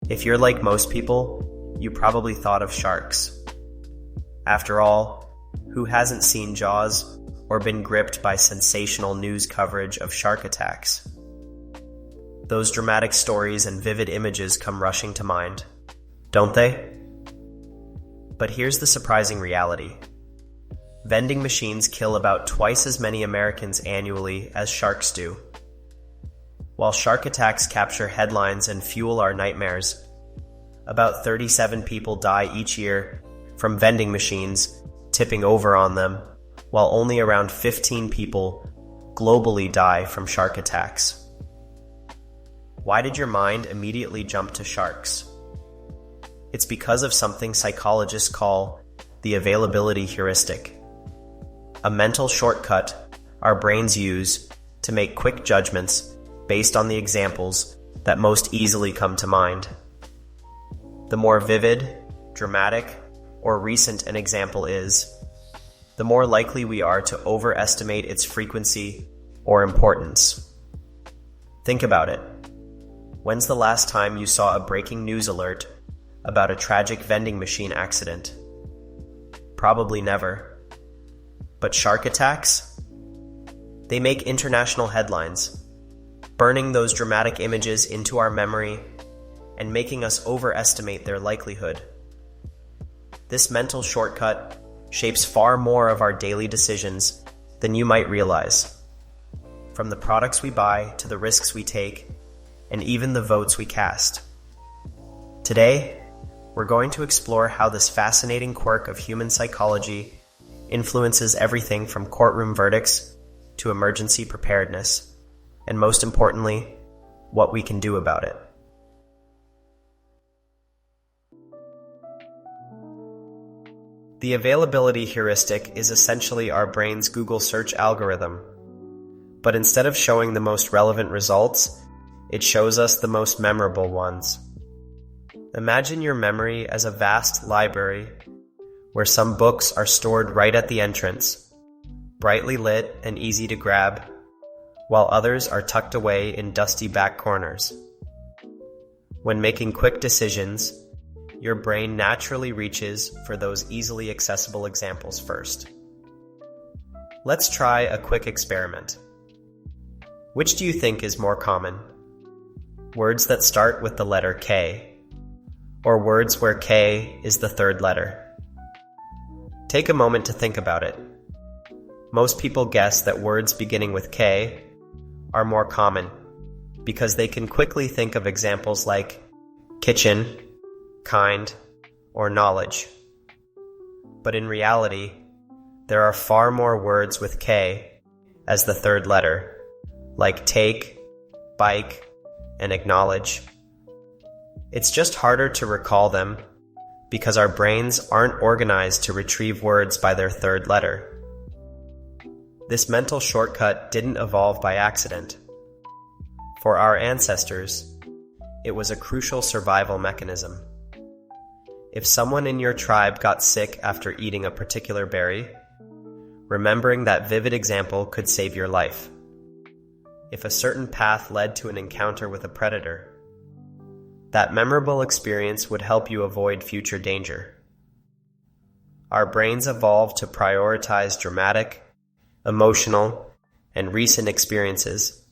If you're like most people, you probably thought of sharks. After all, who hasn't seen Jaws or been gripped by sensational news coverage of shark attacks? Those dramatic stories and vivid images come rushing to mind, don't they? But here's the surprising reality. Vending machines kill about twice as many Americans annually as sharks do. While shark attacks capture headlines and fuel our nightmares, about 37 people die each year from vending machines tipping over on them, while only around 15 people globally die from shark attacks. Why did your mind immediately jump to sharks? It's because of something psychologists call the availability heuristic, a mental shortcut our brains use to make quick judgments based on the examples that most easily come to mind. The more vivid, dramatic, or recent an example is, the more likely we are to overestimate its frequency or importance. Think about it. When's the last time you saw a breaking news alert about a tragic vending machine accident? Probably never. But shark attacks? They make international headlines, burning those dramatic images into our memory and making us overestimate their likelihood. This mental shortcut shapes far more of our daily decisions than you might realize. From the products we buy to the risks we take, and even the votes we cast. Today, we're going to explore how this fascinating quirk of human psychology influences everything from courtroom verdicts to emergency preparedness, and most importantly, what we can do about it. The availability heuristic is essentially our brain's Google search algorithm. But instead of showing the most relevant results, it shows us the most memorable ones. Imagine your memory as a vast library where some books are stored right at the entrance, brightly lit and easy to grab, while others are tucked away in dusty back corners. When making quick decisions, your brain naturally reaches for those easily accessible examples first. Let's try a quick experiment. Which do you think is more common? Words that start with the letter K, or words where K is the third letter? Take a moment to think about it. Most people guess that words beginning with K are more common because they can quickly think of examples like kitchen, kind, or knowledge. But in reality, there are far more words with K as the third letter, like take, bike, and acknowledge. It's just harder to recall them because our brains aren't organized to retrieve words by their third letter. This mental shortcut didn't evolve by accident. For our ancestors, it was a crucial survival mechanism. If someone in your tribe got sick after eating a particular berry, remembering that vivid example could save your life. If a certain path led to an encounter with a predator, that memorable experience would help you avoid future danger. Our brains evolved to prioritize dramatic, emotional, and recent experiences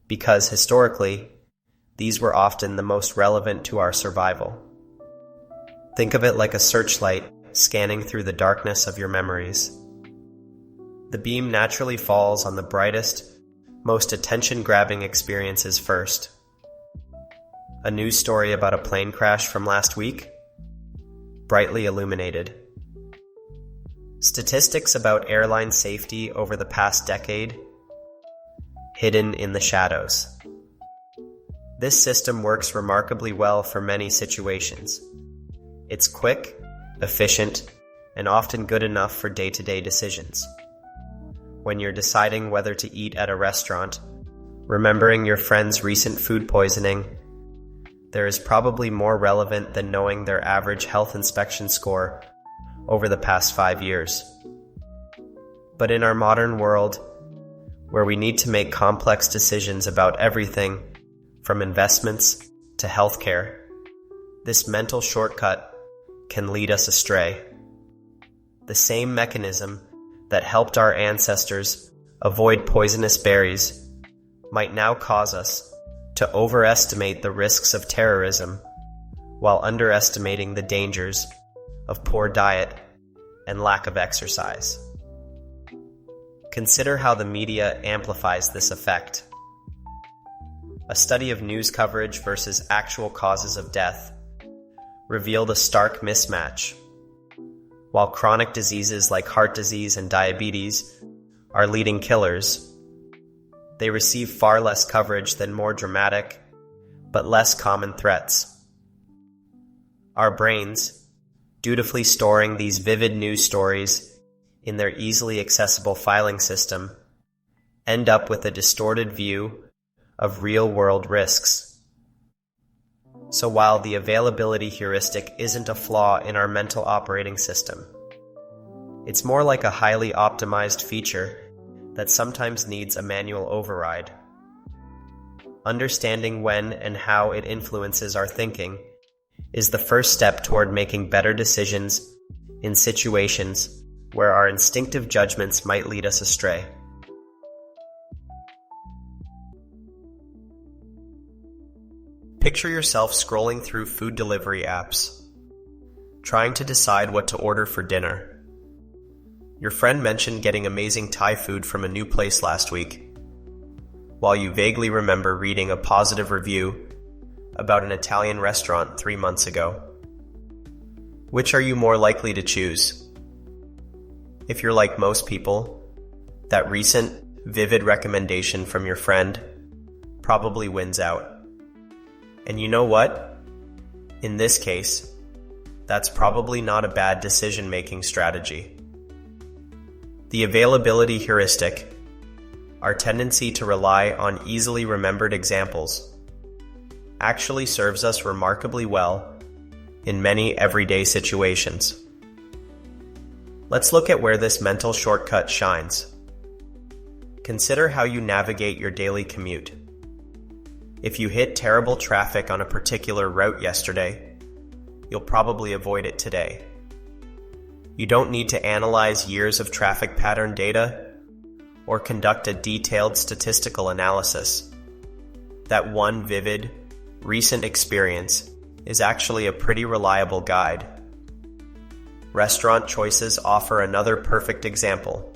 because historically, these were often the most relevant to our survival. Think of it like a searchlight scanning through the darkness of your memories. The beam naturally falls on the brightest, most attention-grabbing experiences first. A news story about a plane crash from last week? Brightly illuminated. Statistics about airline safety over the past decade? Hidden in the shadows. This system works remarkably well for many situations. It's quick, efficient, and often good enough for day-to-day decisions. When you're deciding whether to eat at a restaurant, remembering your friend's recent food poisoning, there is probably more relevant than knowing their average health inspection score over the past 5 years. But in our modern world, where we need to make complex decisions about everything from investments to healthcare, This mental shortcut can lead us astray. The same mechanism that helped our ancestors avoid poisonous berries might now cause us to overestimate the risks of terrorism while underestimating the dangers of poor diet and lack of exercise. Consider how the media amplifies this effect. A study of news coverage versus actual causes of death revealed a stark mismatch. While chronic diseases like heart disease and diabetes are leading killers, they receive far less coverage than more dramatic but less common threats. Our brains, dutifully storing these vivid news stories in their easily accessible filing system, end up with a distorted view of real-world risks. So while the availability heuristic isn't a flaw in our mental operating system, it's more like a highly optimized feature that sometimes needs a manual override. Understanding when and how it influences our thinking is the first step toward making better decisions in situations where our instinctive judgments might lead us astray. Picture yourself scrolling through food delivery apps, trying to decide what to order for dinner. Your friend mentioned getting amazing Thai food from a new place last week, while you vaguely remember reading a positive review about an Italian restaurant 3 months ago. Which are you more likely to choose? If you're like most people, that recent, vivid recommendation from your friend probably wins out. And you know what? In this case, that's probably not a bad decision-making strategy. The availability heuristic, our tendency to rely on easily remembered examples, actually serves us remarkably well in many everyday situations. Let's look at where this mental shortcut shines. Consider how you navigate your daily commute. If you hit terrible traffic on a particular route yesterday, you'll probably avoid it today. You don't need to analyze years of traffic pattern data or conduct a detailed statistical analysis. That one vivid, recent experience is actually a pretty reliable guide. Restaurant choices offer another perfect example.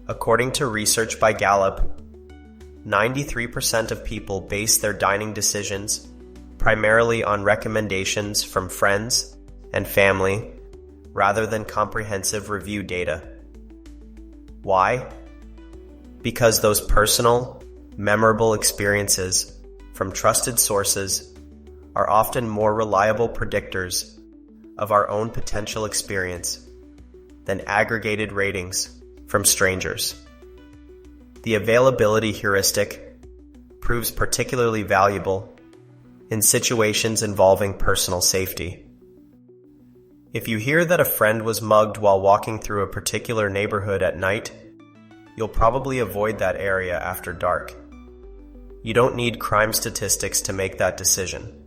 According to research by Gallup, 93% of people base their dining decisions primarily on recommendations from friends and family rather than comprehensive review data. Why? Because those personal, memorable experiences from trusted sources are often more reliable predictors of our own potential experience than aggregated ratings from strangers. The availability heuristic proves particularly valuable in situations involving personal safety. If you hear that a friend was mugged while walking through a particular neighborhood at night, you'll probably avoid that area after dark. You don't need crime statistics to make that decision.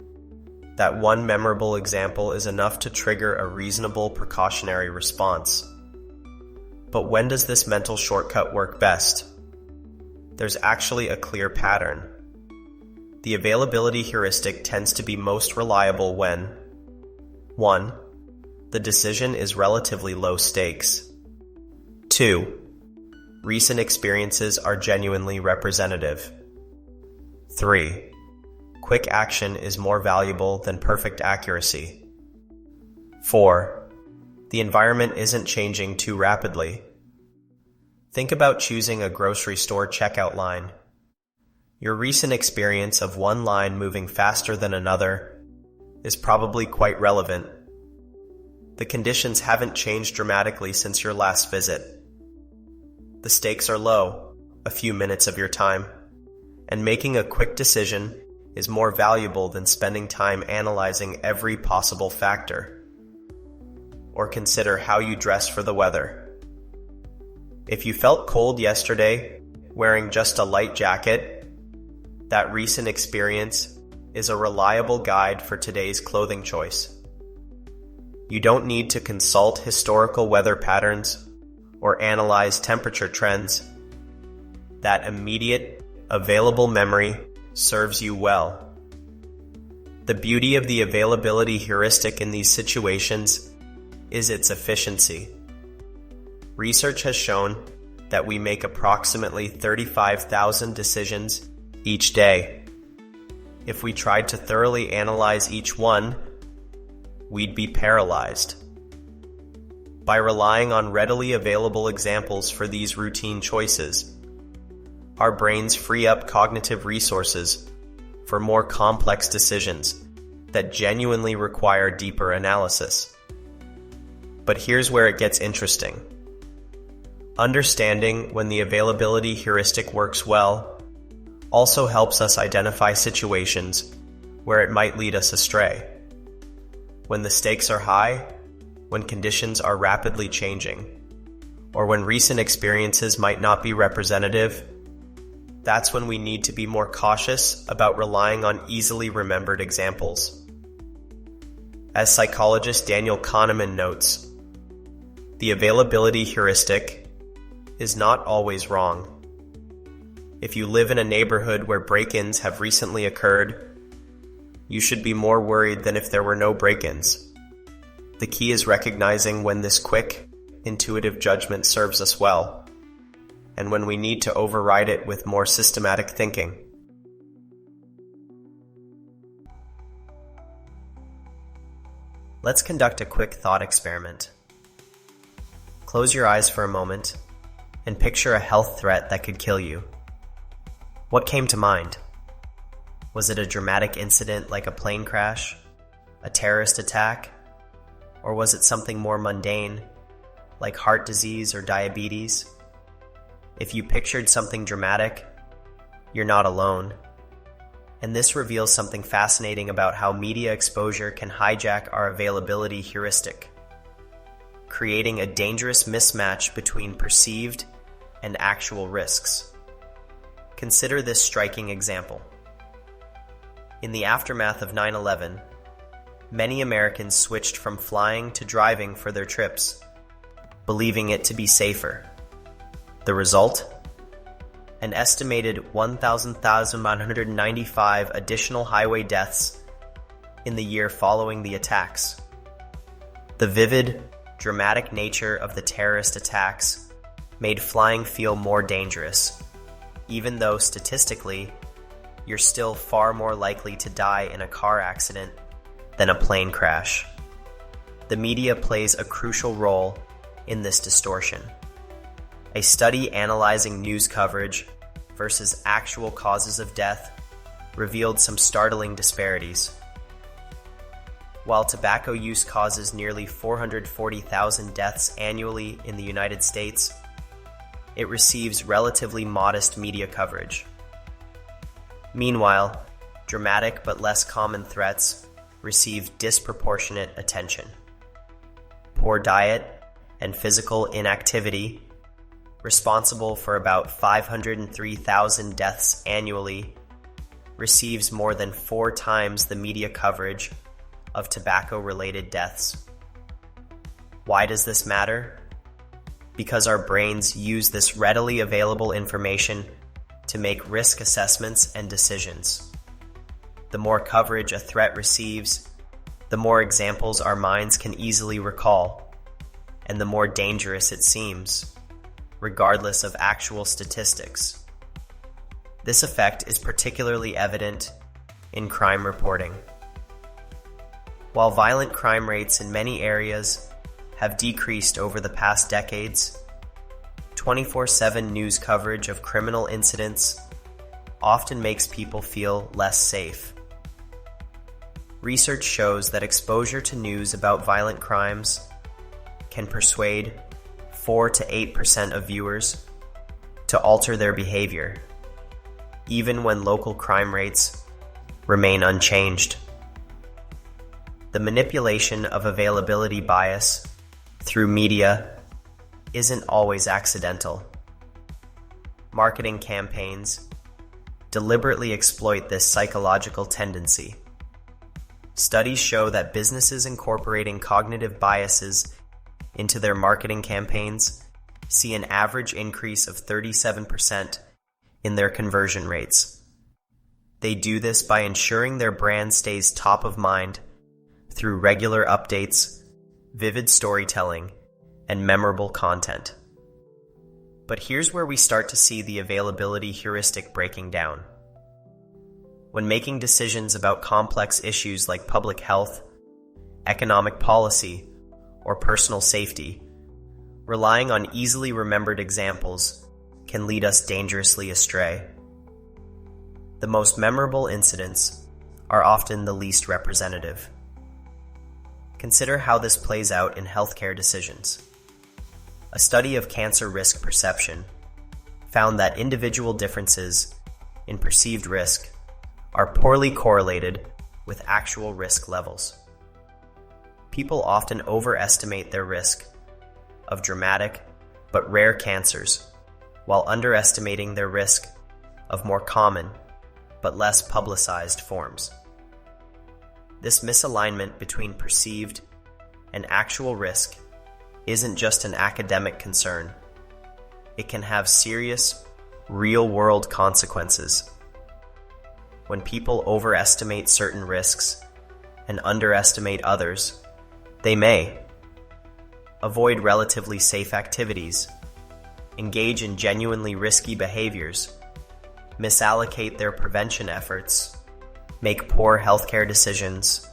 That one memorable example is enough to trigger a reasonable precautionary response. But when does this mental shortcut work best? There's actually a clear pattern. The availability heuristic tends to be most reliable when 1. The decision is relatively low stakes. 2. Recent experiences are genuinely representative. 3. Quick action is more valuable than perfect accuracy. 4. The environment isn't changing too rapidly. Think about choosing a grocery store checkout line. Your recent experience of one line moving faster than another is probably quite relevant. The conditions haven't changed dramatically since your last visit. The stakes are low, a few minutes of your time, and making a quick decision is more valuable than spending time analyzing every possible factor. Or consider how you dress for the weather. If you felt cold yesterday, wearing just a light jacket, that recent experience is a reliable guide for today's clothing choice. You don't need to consult historical weather patterns or analyze temperature trends. That immediate, available memory serves you well. The beauty of the availability heuristic in these situations is its efficiency. Research has shown that we make approximately 35,000 decisions each day. If we tried to thoroughly analyze each one, we'd be paralyzed. By relying on readily available examples for these routine choices, our brains free up cognitive resources for more complex decisions that genuinely require deeper analysis. But here's where it gets interesting. Understanding when the availability heuristic works well also helps us identify situations where it might lead us astray. When the stakes are high, when conditions are rapidly changing, or when recent experiences might not be representative, that's when we need to be more cautious about relying on easily remembered examples. As psychologist Daniel Kahneman notes, the availability heuristic is not always wrong. If you live in a neighborhood where break-ins have recently occurred, you should be more worried than if there were no break-ins. The key is recognizing when this quick, intuitive judgment serves us well, and when we need to override it with more systematic thinking. Let's conduct a quick thought experiment. Close your eyes for a moment and picture a health threat that could kill you. What came to mind? Was it a dramatic incident like a plane crash, a terrorist attack, or was it something more mundane, like heart disease or diabetes? If you pictured something dramatic, you're not alone. And this reveals something fascinating about how media exposure can hijack our availability heuristic, creating a dangerous mismatch between perceived and actual risks. Consider this striking example. In the aftermath of 9/11, many Americans switched from flying to driving for their trips, believing it to be safer. The result? An estimated 1,195 additional highway deaths in the year following the attacks. The vivid, dramatic nature of the terrorist attacks made flying feel more dangerous, even though statistically, you're still far more likely to die in a car accident than a plane crash. The media plays a crucial role in this distortion. A study analyzing news coverage versus actual causes of death revealed some startling disparities. While tobacco use causes nearly 440,000 deaths annually in the United States, it receives relatively modest media coverage. Meanwhile, dramatic but less common threats receive disproportionate attention. Poor diet and physical inactivity, responsible for about 503,000 deaths annually, receives more than 4 times the media coverage of tobacco-related deaths. Why does this matter? Because our brains use this readily available information to make risk assessments and decisions. The more coverage a threat receives, the more examples our minds can easily recall, and the more dangerous it seems, regardless of actual statistics. This effect is particularly evident in crime reporting. While violent crime rates in many areas have decreased over the past decades, 24/7 news coverage of criminal incidents often makes people feel less safe. Research shows that exposure to news about violent crimes can persuade 4 to 8% of viewers to alter their behavior, even when local crime rates remain unchanged. The manipulation of availability bias through media isn't always accidental. Marketing campaigns, deliberately exploit this psychological tendency. Studies show that businesses incorporating cognitive biases into their marketing campaigns see an average increase of 37% in their conversion rates. They do this by ensuring their brand stays top of mind through regular updates, vivid storytelling, and memorable content. But here's where we start to see the availability heuristic breaking down. When making decisions about complex issues like public health, economic policy, or personal safety, relying on easily remembered examples can lead us dangerously astray. The most memorable incidents are often the least representative. Consider how this plays out in healthcare decisions. A study of cancer risk perception found that individual differences in perceived risk are poorly correlated with actual risk levels. People often overestimate their risk of dramatic but rare cancers, while underestimating their risk of more common but less publicized forms. This misalignment between perceived and actual risk isn't just an academic concern. It can have serious, real-world consequences. When people overestimate certain risks and underestimate others, they may avoid relatively safe activities, engage in genuinely risky behaviors, misallocate their prevention efforts, make poor healthcare decisions,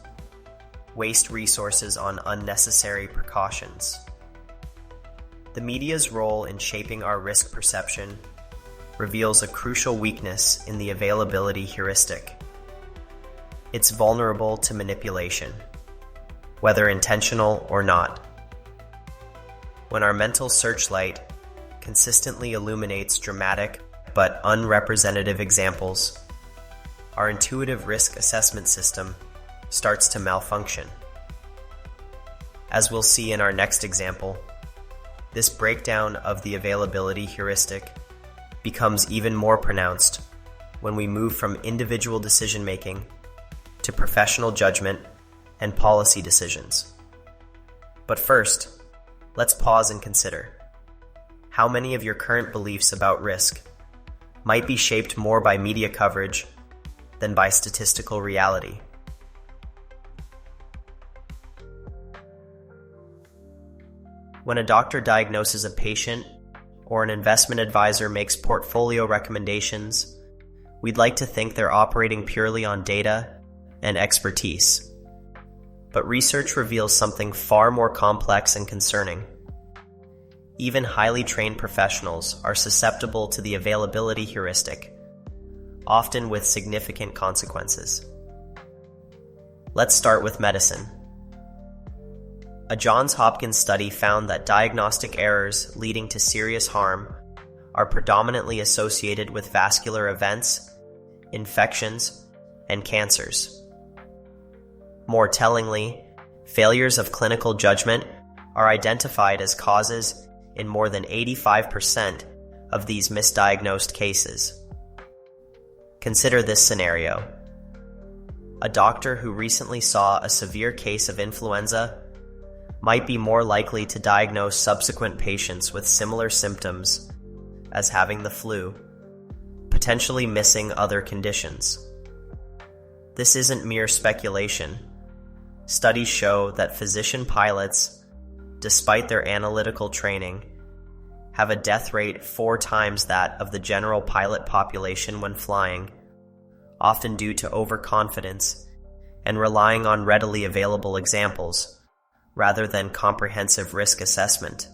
waste resources on unnecessary precautions. The media's role in shaping our risk perception reveals a crucial weakness in the availability heuristic. It's vulnerable to manipulation, whether intentional or not. When our mental searchlight consistently illuminates dramatic but unrepresentative examples, our intuitive risk assessment system starts to malfunction. As we'll see in our next example, this breakdown of the availability heuristic becomes even more pronounced when we move from individual decision-making to professional judgment and policy decisions. But first, let's pause and consider how many of your current beliefs about risk might be shaped more by media coverage than by statistical reality. When a doctor diagnoses a patient or an investment advisor makes portfolio recommendations, we'd like to think they're operating purely on data and expertise. But research reveals something far more complex and concerning. Even highly trained professionals are susceptible to the availability heuristic, often with significant consequences. Let's start with medicine. A Johns Hopkins study found that diagnostic errors leading to serious harm are predominantly associated with vascular events, infections, and cancers. More tellingly, failures of clinical judgment are identified as causes in more than 85% of these misdiagnosed cases. Consider this scenario. A doctor who recently saw a severe case of influenza might be more likely to diagnose subsequent patients with similar symptoms as having the flu, potentially missing other conditions. This isn't mere speculation. Studies show that physician pilots, despite their analytical training, have a death rate 4 times that of the general pilot population when flying, often due to overconfidence and relying on readily available examples rather than comprehensive risk assessment.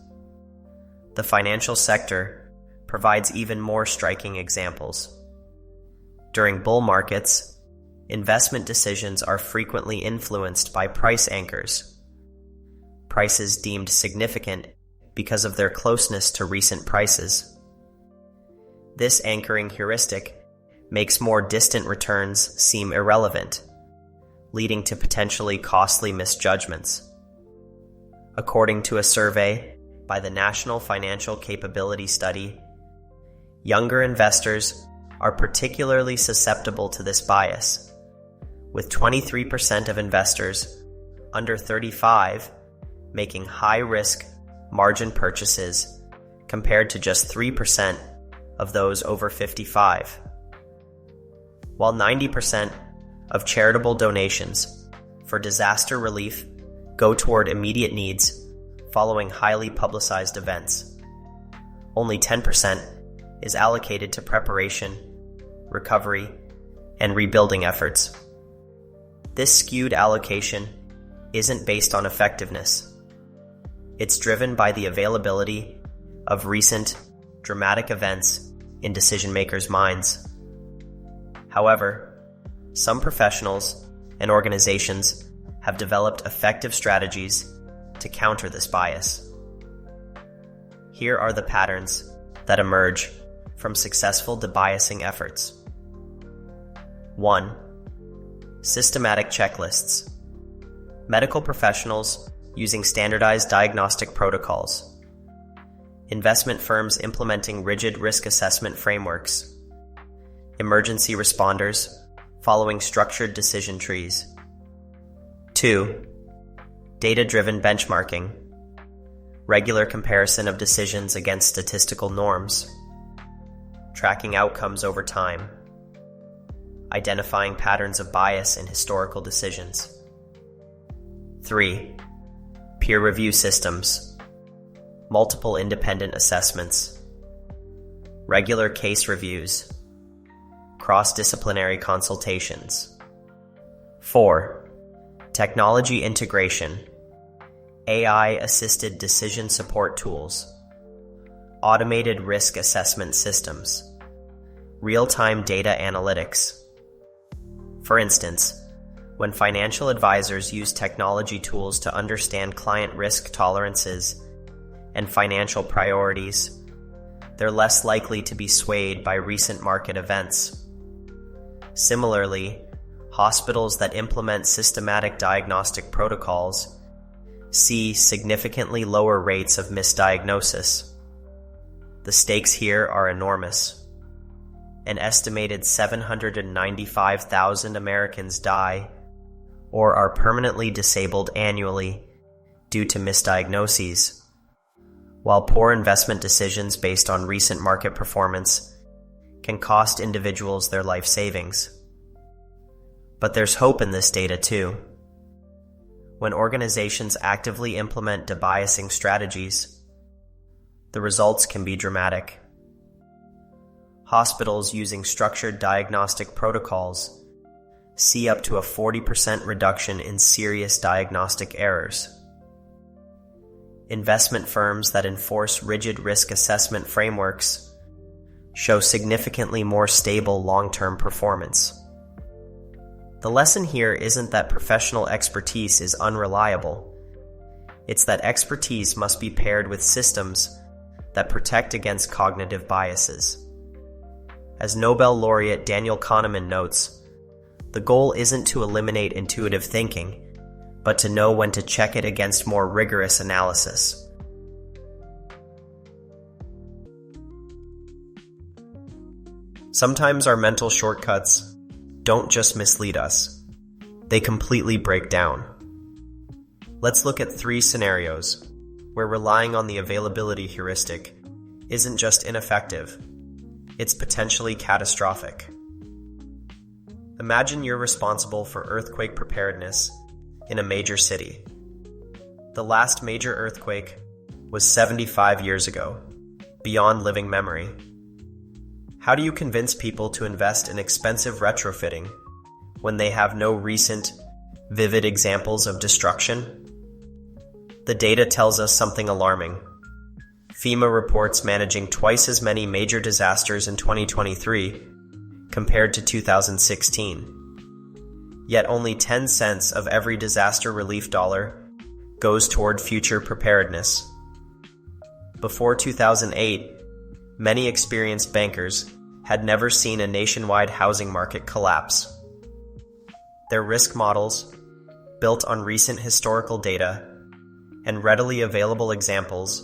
The financial sector provides even more striking examples. During bull markets, investment decisions are frequently influenced by price anchors, prices deemed significant because of their closeness to recent prices. This anchoring heuristic makes more distant returns seem irrelevant, leading to potentially costly misjudgments. According to a survey by the National Financial Capability Study, younger investors are particularly susceptible to this bias, with 23% of investors under 35 making high-risk margin purchases compared to just 3% of those over 55. While 90% of charitable donations for disaster relief go toward immediate needs following highly publicized events, only 10% is allocated to preparation, recovery, and rebuilding efforts. This skewed allocation isn't based on effectiveness. It's driven by the availability of recent, dramatic events in decision-makers' minds. However, some professionals and organizations have developed effective strategies to counter this bias. Here are the patterns that emerge from successful debiasing efforts. 1. Systematic checklists. Medical professionals using standardized diagnostic protocols. Investment firms implementing rigid risk assessment frameworks. Emergency responders following structured decision trees. 2. Data-driven benchmarking. Regular comparison of decisions against statistical norms. Tracking outcomes over time. Identifying patterns of bias in historical decisions. 3. Peer review systems. Multiple independent assessments. Regular case reviews. Cross-disciplinary consultations. 4. Technology integration. AI-assisted decision support tools. Automated risk assessment systems. Real-time data analytics. For instance, when financial advisors use technology tools to understand client risk tolerances and financial priorities, they're less likely to be swayed by recent market events. Similarly, hospitals that implement systematic diagnostic protocols see significantly lower rates of misdiagnosis. The stakes here are enormous. An estimated 795,000 Americans die or are permanently disabled annually due to misdiagnoses, while poor investment decisions based on recent market performance can cost individuals their life savings. But there's hope in this data too. When organizations actively implement debiasing strategies, the results can be dramatic. Hospitals using structured diagnostic protocols see up to a 40% reduction in serious diagnostic errors. Investment firms that enforce rigid risk assessment frameworks show significantly more stable long-term performance. The lesson here isn't that professional expertise is unreliable. It's that expertise must be paired with systems that protect against cognitive biases. As Nobel laureate Daniel Kahneman notes, the goal isn't to eliminate intuitive thinking, but to know when to check it against more rigorous analysis. Sometimes our mental shortcuts don't just mislead us, they completely break down. Let's look at 3 scenarios where relying on the availability heuristic isn't just ineffective, it's potentially catastrophic. Imagine you're responsible for earthquake preparedness in a major city. The last major earthquake was 75 years ago, beyond living memory. How do you convince people to invest in expensive retrofitting when they have no recent, vivid examples of destruction? The data tells us something alarming. FEMA reports managing twice as many major disasters in 2023 compared to 2016. Yet only 10 cents of every disaster relief dollar goes toward future preparedness. Before 2008, many experienced bankers had never seen a nationwide housing market collapse. Their risk models, built on recent historical data and readily available examples,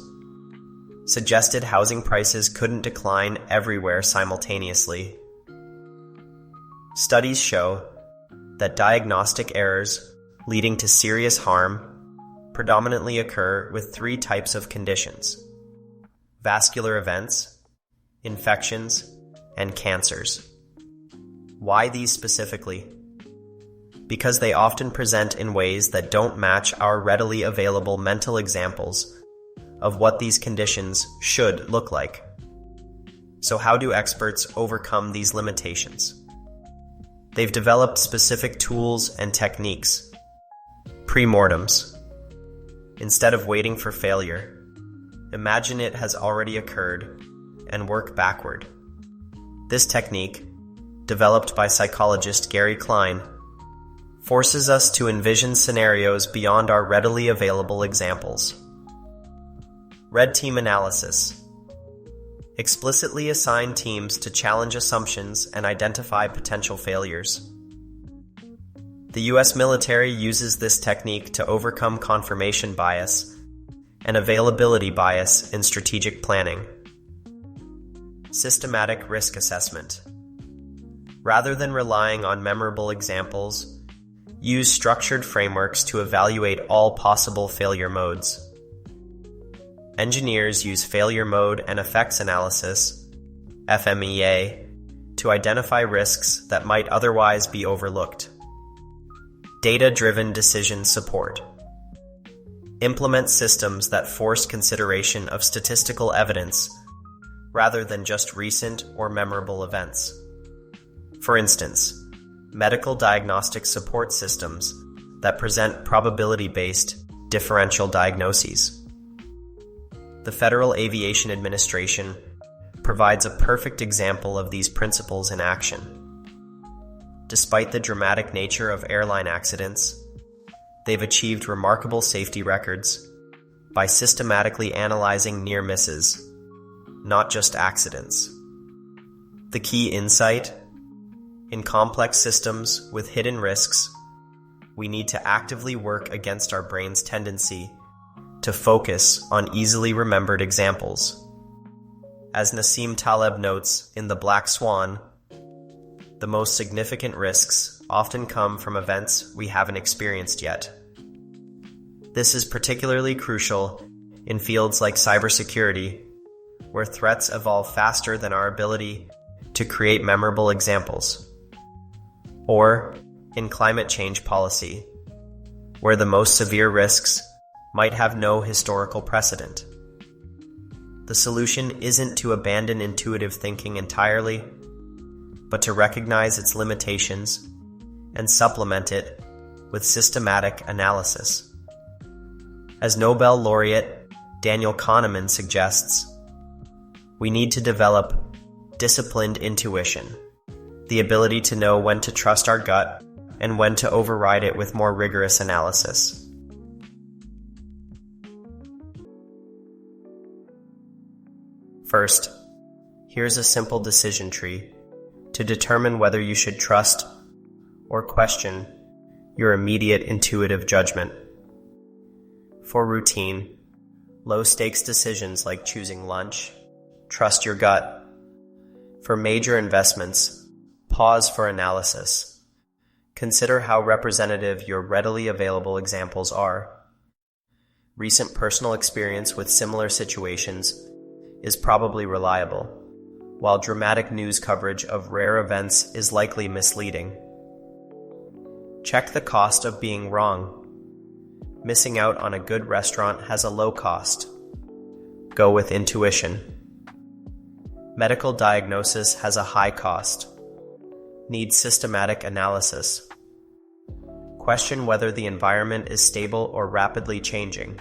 suggested housing prices couldn't decline everywhere simultaneously. Studies show that diagnostic errors leading to serious harm predominantly occur with three types of conditions: vascular events, infections, and cancers. Why these specifically? Because they often present in ways that don't match our readily available mental examples of what these conditions should look like. So how do experts overcome these limitations? They've developed specific tools and techniques. Pre-mortems. Instead of waiting for failure, imagine it has already occurred and work backward. This technique, developed by psychologist Gary Klein, forces us to envision scenarios beyond our readily available examples. Red team analysis. Explicitly assign teams to challenge assumptions and identify potential failures. The U.S. military uses this technique to overcome confirmation bias and availability bias in strategic planning. Systematic risk assessment. Rather than relying on memorable examples, use structured frameworks to evaluate all possible failure modes. Engineers use failure mode and effects analysis, FMEA, to identify risks that might otherwise be overlooked. Data-driven decision support. Implement systems that force consideration of statistical evidence rather than just recent or memorable events. For instance, medical diagnostic support systems that present probability-based differential diagnoses. The Federal Aviation Administration provides a perfect example of these principles in action. Despite the dramatic nature of airline accidents, they've achieved remarkable safety records by systematically analyzing near misses, not just accidents. The key insight? In complex systems with hidden risks, we need to actively work against our brain's tendency to focus on easily remembered examples. As Nassim Taleb notes in The Black Swan, the most significant risks often come from events we haven't experienced yet. This is particularly crucial in fields like cybersecurity, where threats evolve faster than our ability to create memorable examples. Or in climate change policy, where the most severe risks might have no historical precedent. The solution isn't to abandon intuitive thinking entirely, but to recognize its limitations and supplement it with systematic analysis. As Nobel laureate Daniel Kahneman suggests, we need to develop disciplined intuition, the ability to know when to trust our gut and when to override it with more rigorous analysis. First, here's a simple decision tree to determine whether you should trust or question your immediate intuitive judgment. For routine, low-stakes decisions like choosing lunch, trust your gut. For major investments, pause for analysis. Consider how representative your readily available examples are. Recent personal experience with similar situations is probably reliable, while dramatic news coverage of rare events is likely misleading. Check the cost of being wrong. Missing out on a good restaurant has a low cost. Go with intuition. Medical diagnosis has a high cost. Need systematic analysis. Question whether the environment is stable or rapidly changing.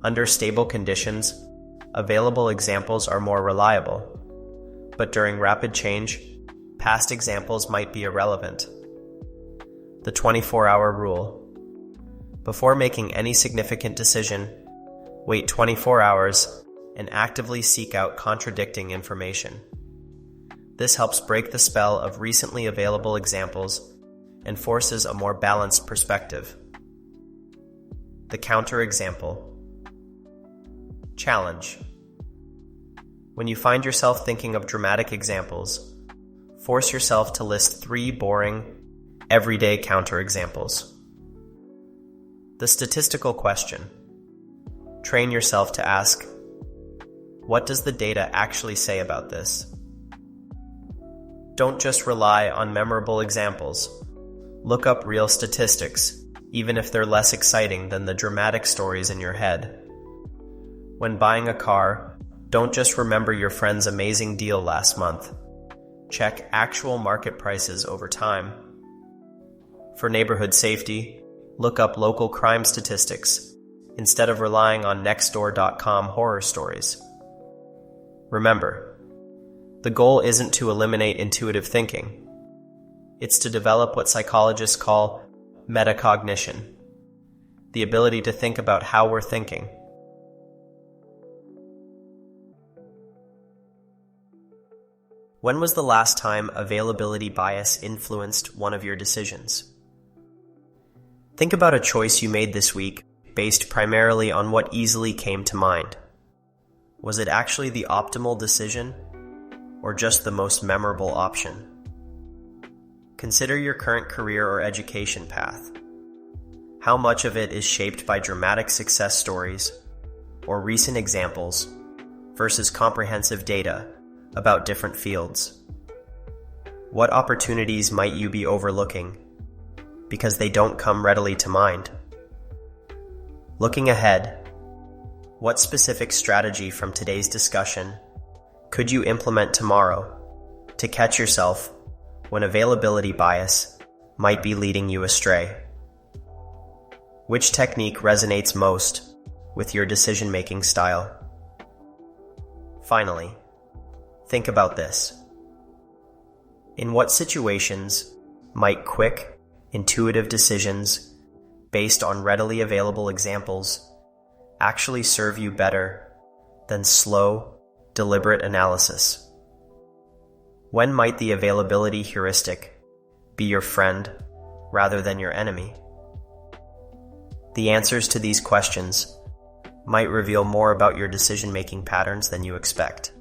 Under stable conditions, available examples are more reliable, but during rapid change, past examples might be irrelevant. The 24-hour rule. Before making any significant decision, wait 24 hours and actively seek out contradicting information. This helps break the spell of recently available examples and forces a more balanced perspective. The counterexample. Challenge. When you find yourself thinking of dramatic examples, Force yourself to list 3 boring, everyday counterexamples. The statistical question. Train yourself to ask, what does the data actually say about this? Don't just rely on memorable examples. Look up real statistics, even if they're less exciting than the dramatic stories in your head. When buying a car, don't just remember your friend's amazing deal last month. Check actual market prices over time. For neighborhood safety, look up local crime statistics instead of relying on nextdoor.com horror stories. Remember, the goal isn't to eliminate intuitive thinking. It's to develop what psychologists call metacognition, the ability to think about how we're thinking. When was the last time availability bias influenced one of your decisions? Think about a choice you made this week based primarily on what easily came to mind. Was it actually the optimal decision, or just the most memorable option? Consider your current career or education path. How much of it is shaped by dramatic success stories or recent examples versus comprehensive data about different fields? What opportunities might you be overlooking because they don't come readily to mind? Looking ahead, what specific strategy from today's discussion could you implement tomorrow to catch yourself when availability bias might be leading you astray? Which technique resonates most with your decision-making style? Finally, think about this. In what situations might quick, intuitive decisions based on readily available examples actually serve you better than slow, deliberate analysis? When might the availability heuristic be your friend rather than your enemy? The answers to these questions might reveal more about your decision-making patterns than you expect.